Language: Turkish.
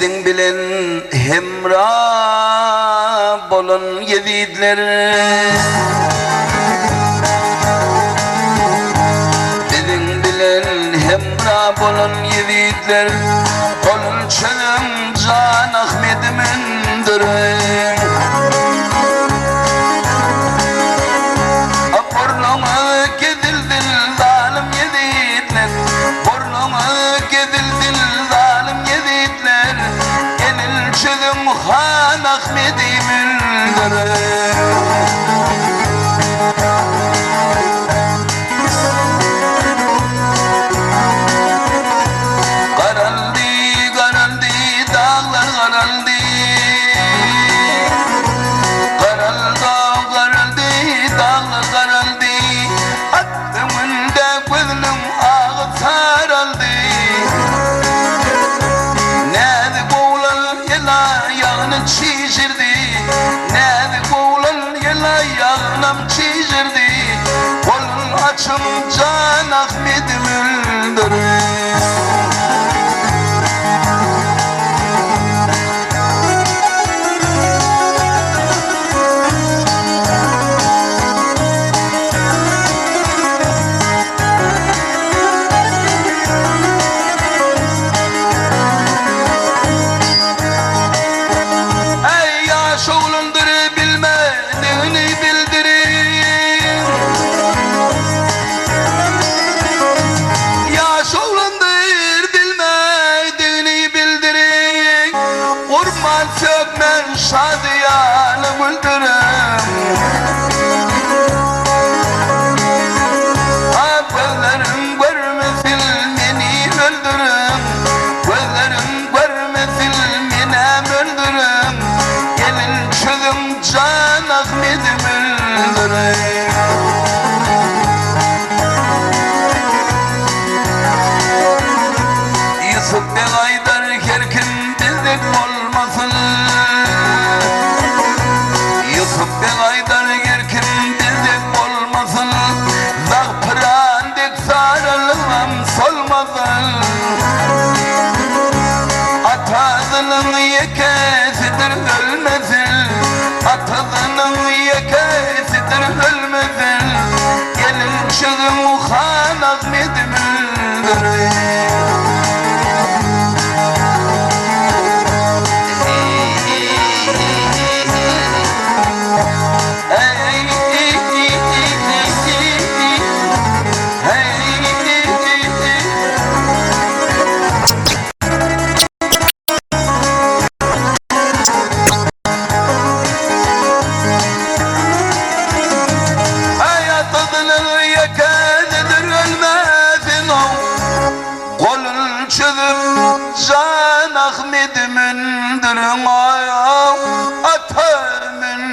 Sizin bilen hemra bolun yezidler, sizin bilen hemra bolun yezidler, olun çölüm can Ahmedimindir. Burnuma gedildil zalim yezidler, burnuma gedildil zalim yezidler, enil çölüm Han Ahmedimindir. Can Ahmedimindir. Ey yaş oğlundur bilmediğini bildirin, yaş oğlundur bilmediğini bildirin, Orman Turkmen şadiyanı güldürün. Gözlerim görmesin beni öldürün, gözlerim görmesin beni öldürün, gelin çözüm Can Ahmedimindir. Yusuf ben Aydar her kim bizlik olmasın, Yusuf ben Aydar her kim bizlik olmasın, Zahpırandık sarılmam solmasın. Atadının yekesidir ölmesin, atadının yekesidir ölmesin, gelin çözüm Han Ahmedimindir. Kolun çözüm Can Ahmedimindir, atamındır.